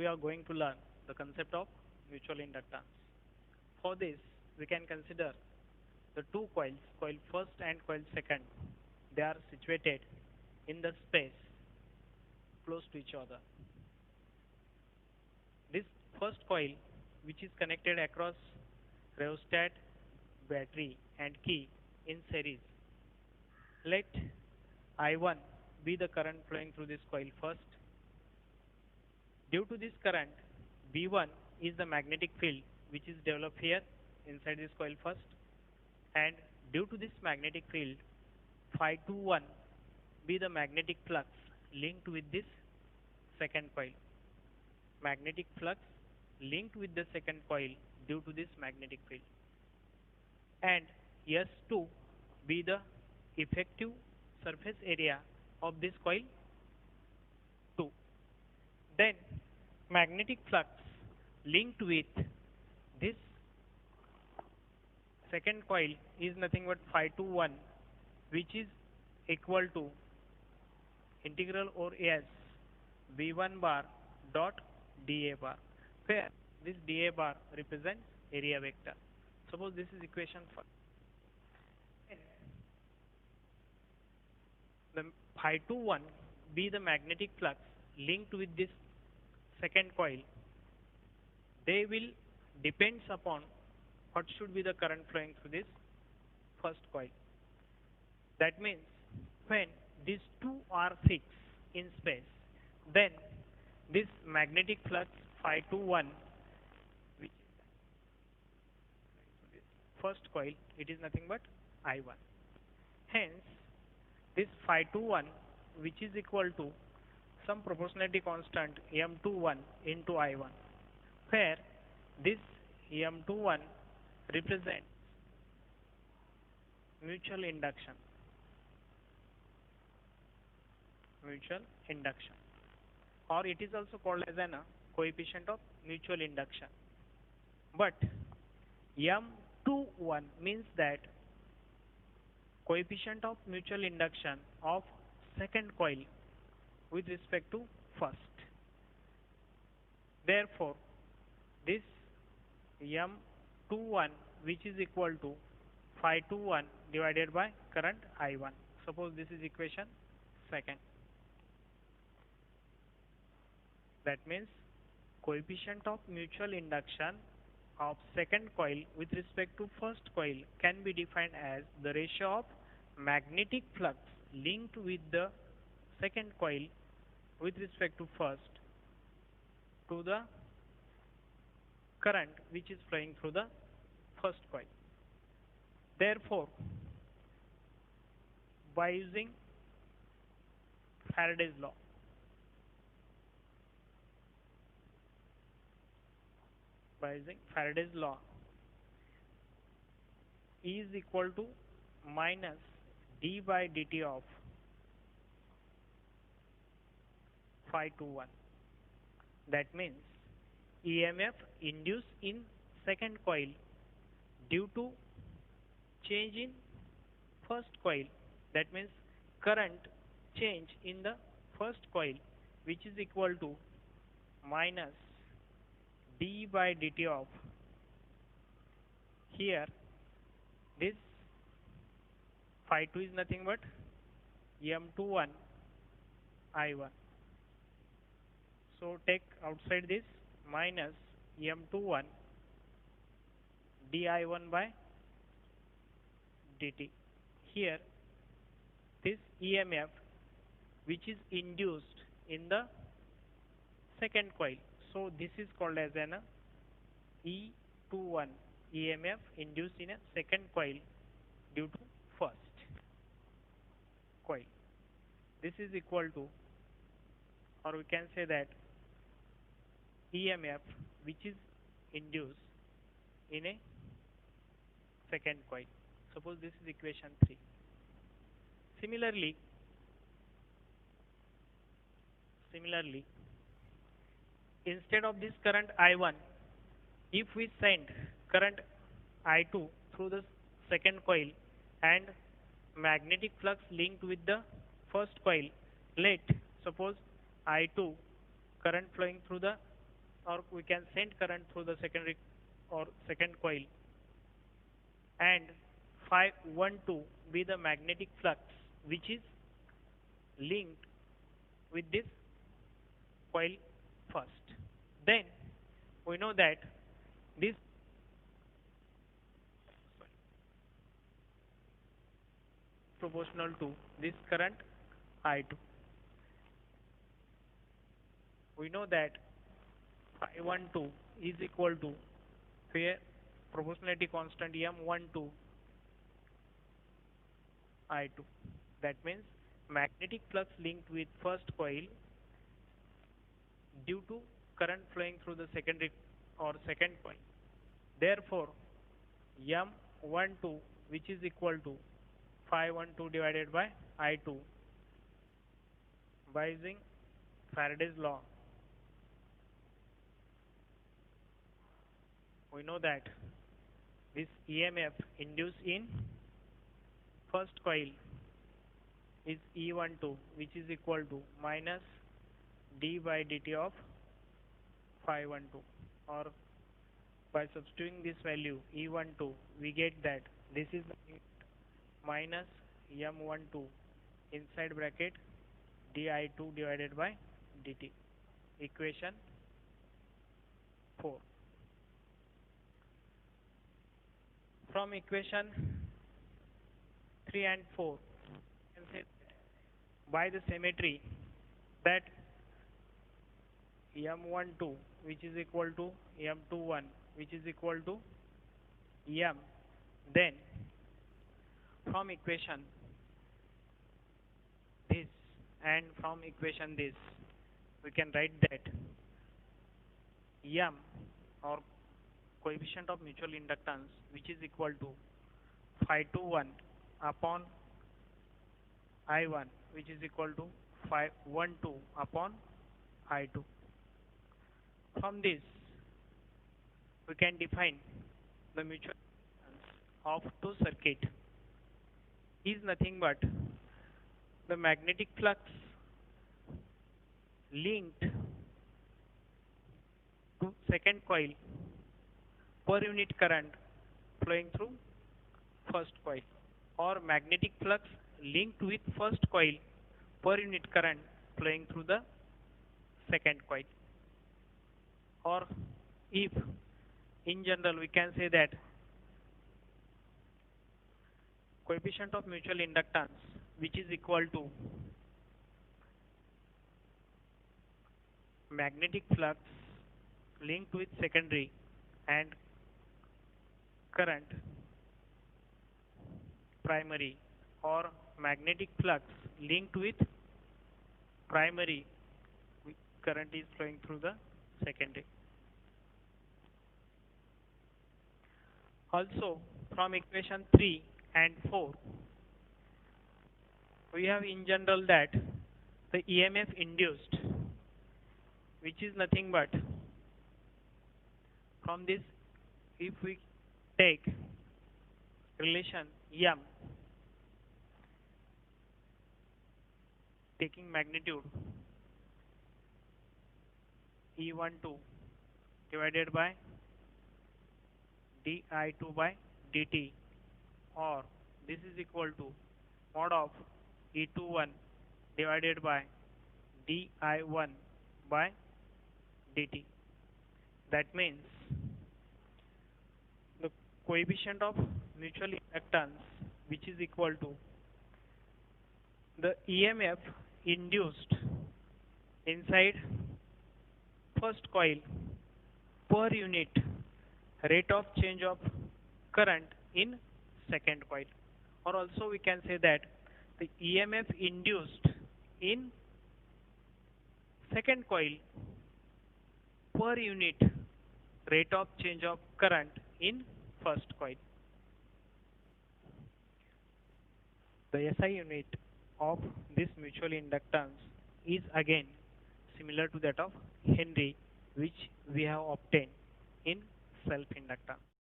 we are going to learn the concept of mutual inductance. For this, we can consider the two coils, coil first and coil second. They are situated in the space close to each other. This first coil, which is connected across rheostat, battery, and key in series. Let I1 be the current flowing through this coil first. Due to this current, B1 is the magnetic field which is developed here inside this coil first, and due to this magnetic field, phi 21 be the magnetic flux linked with this second coil. Magnetic flux linked with the second coil due to this magnetic field. And S2 be the effective surface area of this coil 2. Then magnetic flux linked with this second coil is nothing but phi 21, which is equal to integral over S V1 bar dot dA bar, where this dA bar represents area vector. Suppose this is equation 1. The phi 21 be the magnetic flux linked with this second coil. They will depends upon what should be the current flowing through this first coil. That means when these two are fixed in space, then this magnetic flux phi 21, which is first coil, it is nothing but I1. Hence, this phi 21, which is equal to some proportionality constant M21 into I1, where this M21 represents mutual induction. Mutual induction, or it is also called as a coefficient of mutual induction. But M21 means that coefficient of mutual induction of second coil with respect to first. Therefore, this M21, which is equal to phi 21 divided by current I1. Suppose this is equation second. That means coefficient of mutual induction of second coil with respect to first coil can be defined as the ratio of magnetic flux linked with the second coil with respect to first to the current which is flowing through the first coil. Therefore, by using Faraday's law, E is equal to minus d by dt of phi 21. That means EMF induced in second coil due to change in first coil. That means current change in the first coil, which is equal to minus d by dt of, here this phi 2 is nothing but M21 I1. So take outside this minus M21 di1 by dt. Here this EMF which is induced in the second coil. So this is called as an E21 EMF induced in a second coil due to first coil. This is equal to, or we can say that EMF which is induced in a second coil. Suppose this is equation 3. Similarly, instead of this current I1, if we send current I2 through the second coil and magnetic flux linked with the first coil, let suppose I2 current flowing through the or we can send current through the secondary or second coil, and phi 1 2 be the magnetic flux which is linked with this coil first. Then we know that this proportional to this current I2. We know that I12 is equal to here proportionality constant M12 I2. That means magnetic flux linked with first coil due to current flowing through the secondary or second coil. Therefore, M12 which is equal to phi 12 divided by I2 by using Faraday's law. We know that this EMF induced in first coil is E12 which is equal to minus d by dt of phi 12, or by substituting this value E12 we get that this is minus M12 inside bracket di2 divided by dt, equation 4. From equation 3 and 4 you can say by the symmetry that M12 which is equal to M21 which is equal to M, then from equation this and from equation this we can write that M, or coefficient of mutual inductance, which is equal to phi 21 upon I1 which is equal to phi 12 upon I2. From this we can define the mutual inductance of two circuit is nothing but the magnetic flux linked to second coil per unit current flowing through first coil, or magnetic flux linked with first coil per unit current flowing through the second coil. Or if in general we can say that coefficient of mutual inductance which is equal to magnetic flux linked with secondary and current primary, or magnetic flux linked with primary current is flowing through the secondary. Also from equation 3 and 4 we have in general that the EMF induced which is nothing but from this, if we take relation M taking magnitude E12 divided by di2 by dt, or this is equal to mod of E21 divided by di1 by dt. That means the coefficient of mutual inductance which is equal to the EMF induced inside first coil per unit rate of change of current in second coil, or also we can say that the EMF induced in second coil per unit rate of change of current in first coil. The SI unit of this mutual inductance is again similar to that of Henry, which we have obtained in self-inductance.